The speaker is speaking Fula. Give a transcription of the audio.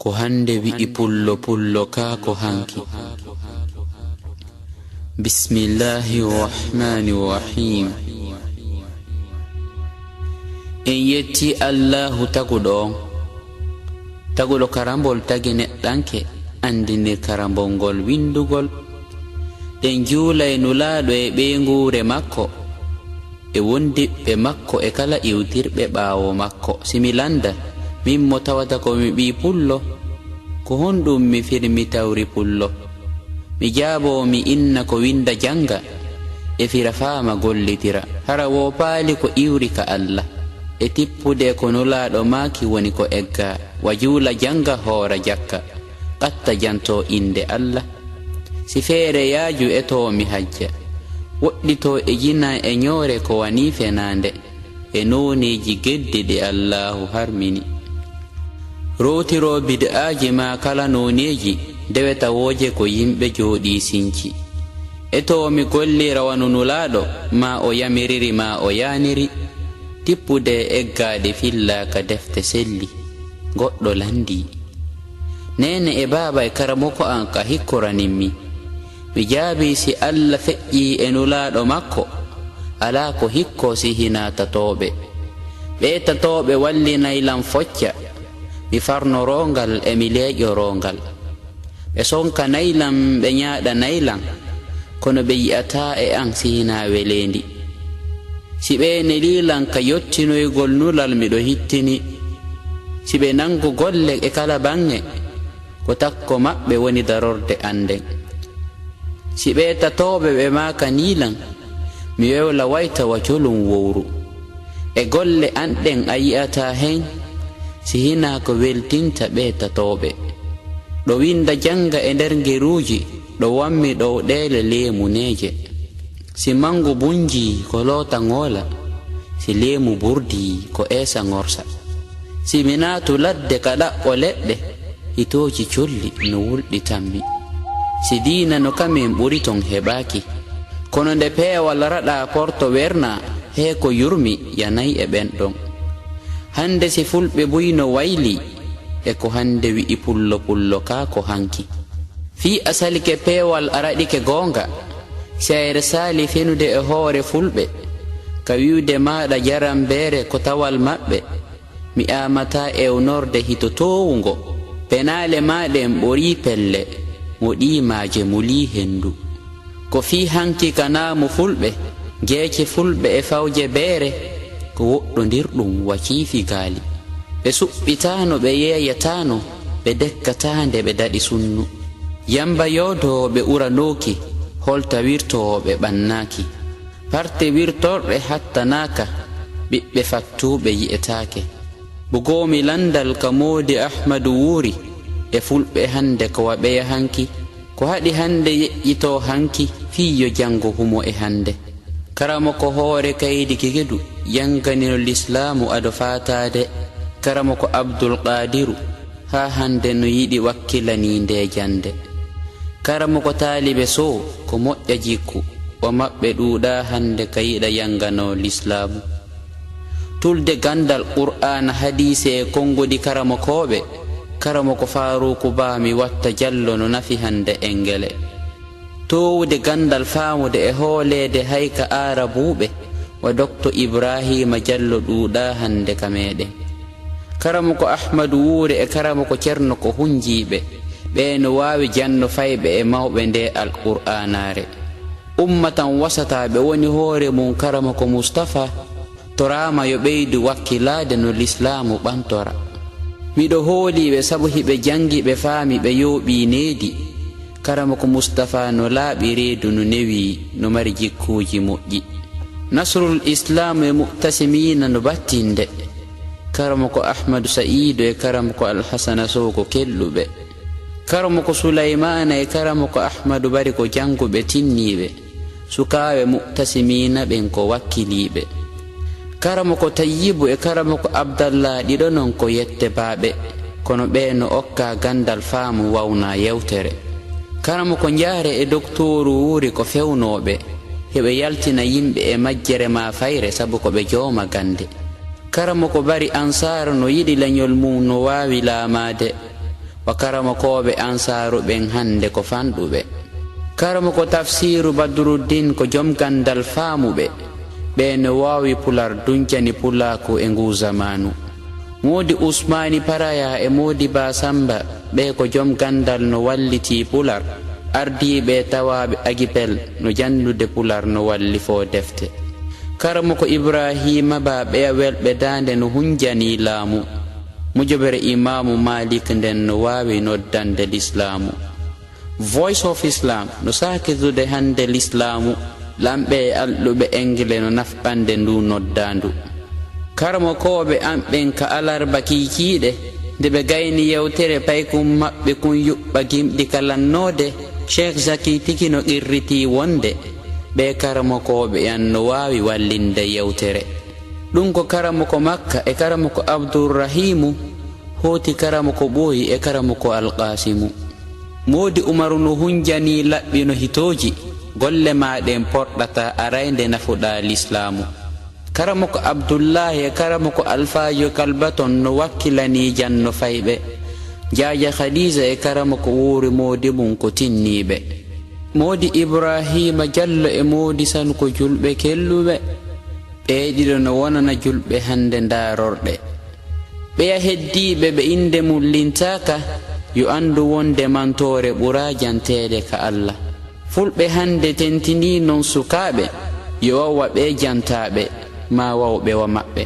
ko hande wi'i pullo pullo ka ko hanki. Bismillahir Rahmanir Rahim. En yetti Allahu taguɗo karambol tagi neɗɗanke andinir karambol ngol windugol. En juulay nulaɗo e ɓeengure makko e wondiɓɓe makko e kala iwtirɓe ɓaawo makko. Simi landa min mo tawata ko mi ɓi pullo, ko honɗum mi firmi tawri pullo. Mi jaabo mi inna ko winda janga e fira faama gollitira. Hara wo paali ko iwri ka Allah e tippude ko nulaɗo maaki woni ko egga. Wa juula janga hoora jakka qatta janto inde Allah. Si feere yaaju e to mi hajja woɗɗito e jina e ñoore ko wani fenande e noneji geddiɗe Allahu harmini. Rotiro bid'aaji ma kala noneji deweta woje ko yimɓe jooɗi sinci. E to mi golli rawanu nulaɗo ma o yamiriri ma o yaniri. Tippude eggade filla ka defte selli goɗɗo landi. Nene e baba e karamoko an ka hikkoraninmi. Mi jaabi si Allah feƴƴi e nulaɗo makko ala ko hikko si hina tatoɓe. Ɓe tatoɓe wallinaylam focca mi farnorongal e mi leƴorongal. Ɓe sonkanaylam ɓe ñaɗanaylam kono ɓe yi'ata e an si hina welendi. Si ɓe nelilan ka yottinoygol nulal miɗo hittini. Si ɓe nangu golle e kala bange ko takko maɓɓe woni darorde anden. Si ɓe tatoɓe ɓe maka nilan mi wewla wayta wa colum wowru. E golle anɗen a yi'ata hen si hina ko weltinta ɓe tatoɓe. Ɗo winda janga e nder ngeruji ɗo wammi ɗowɗele leemuneje. Si mangu bunji ko loota ngola, si leemu burdi ko esa ngorsa. Si minatu ladde ka ɗaɓɓo leɗɗe hitoji colli no wulɗitanmi. Si diina no kamin ɓuri ton heɓaki, kono nde peewal raɗa porto werna he ko yurmi yanayi e ɓenɗon. Hande si fulɓe buyno wayli e ko hande wi'i pullo pullo ka ko hanki. Fi asalike peewal araɗike gonga, seyre sali fenude e hoore fulɓe ka wiwde maɗa jarambeere ko tawal maɓɓe. Mi amata ewnorde hito towugo penale maɗen ɓori pelle mo ɗimaje muli hendu. Ko fi hanki kanamu fulɓe geece fulɓe e fawje beere ko woɗɗodirɗum wakiifi gaali. Ɓe suɓɓitano ɓe yeeyatano ɓe dekkatande ɓe daɗi sunnu. Yamba yodoɓe uranoki holta wirtowoɓe ɓannaki. Parte wirtorɗe hattanaka ɓiɓɓe fattuɓe yi'etake. Bugomi landal ka modi Ahmadu wuri e fulɓe hande ko waɓeya hanki. Ko haɗi hande yeƴƴito hanki fiyo jango humo e hande. Karamo ko hoore kaydi kigedu yanganino l'islamu ado fatade. Karamo ko Abdul Qadiru ha hande no yiɗi wakkilani nde jande. Karamo ko taalibe so ko moƴƴa jikku o maɓɓe ɗuuɗa hande ka yiɗa yangano l'islamu. Tulde gandal Qur'ana hadise e kongodi karamo koɓe. Karamo ko Faruku Ba mi watta jallo no nafi hande engele. Towude gandal faamude e hoolede hayka arabuɓe wa Dr. Ibrahima Jallo ɗuuɗa hande ka meɗen. Karamo ko Ahmadu Wuure e karamo ko Cerno ko hunjiɓe ɓe no wawi janno fayɓe e mawɓe nde alqur'anare. Ummatan wasataɓe woni hoore mum karamo ko Mustafa torama yo ɓeydu wakkilade no l'islamu ɓantora. Miɗo hooliɓe sabu hiɓe jangi ɓe faami ɓe yooɓi needi. Karamo ko Mustafa no laaɓi reedu no newi no mari jikkuji moƴƴi. Nasrul Islam e Mu'tasimina no battinde. Karamo ko Ahmadu Sa'idu e karamo ko Alhasana Sow ko kelluɓe. Karamo ko Sulaymana e karamo ko Ahmadu Bari ko janguɓe tinniɓe. Sukaaɓe Mu'tasimina ɓen ko wakkiliɓe. Karamo ko Tayyibu e karamo ko Abdallah ɗiɗo non ko yette baaɓe kono ɓe no okka gandal faamu wawna yewtere. Karamo ko Njaare e Doktoru Wuuri ko fewnoɓe heɓe yaltina yimɓe e majjere ma fayre sabu ko ɓe jooma gande. Karamo ko Bari Ansar no yiɗi leñol mum no wawi laamade wa karamokoɓe ansaru ɓen hande ko fanɗuɓe. Karamoko tafsiru Badruddin ko joom gandal faamuɓe, ɓe no wawi pular duncani pulaku e ngu zamanu. Modi Usmani Paraya e Modi Basamba ɓe ko joom gandal no walliti pular, ardiɓe tawaɓe agipel no jannude pular no walli fo defte. Karamoko Ibrahima Ba ɓe welɓe dande no hunjani laamu, mujobere Imamu Malik nden no wawi noddande l'islamu. Voice of Islam no sakidude hande l'islamu, lamɓe e alɗuɓe engle no nafɓande ndu noddandu. Karamokoɓe am ɓen ka alarba kikiɗe, nde ɓe gayni yewtere paykum maɓɓe kun yuɓɓa gimɗi kalannode, Cheikh Zaki tigi no qirriti wonde, ɓe karamokoɓe an no wawi wallinde yewtere. ɗum ko karamoko Makka e karamoko Abdurrahimu, hoti karamoko ɓooyi e karamoko Alqasimu. Modi Umaru no hunjani laɓɓi no hitoji, golle maɗen porɗata arayde nafuɗa l'islamu. Karamoko Abdullahi e karamoko Alfajo Kalbaton no wakkilani janno fayɓe, Jaaja Khadija e karamoko wuuri Modi mum ko tinniɓe. Modi Ibrahima Diallo e Modi Sanu ko julɓe kelluɓe, ɓe ɗiɗo no wonana julɓe hande darorɗe. ɓeya heddiɓe ɓe inde mum lintaka, yo andu wonde mantore ɓura jantede ka Allah. Fulɓe hande tentini non sukaɓe, yo wawa ɓe jantaɓe ma wawɓe wa maɓɓe.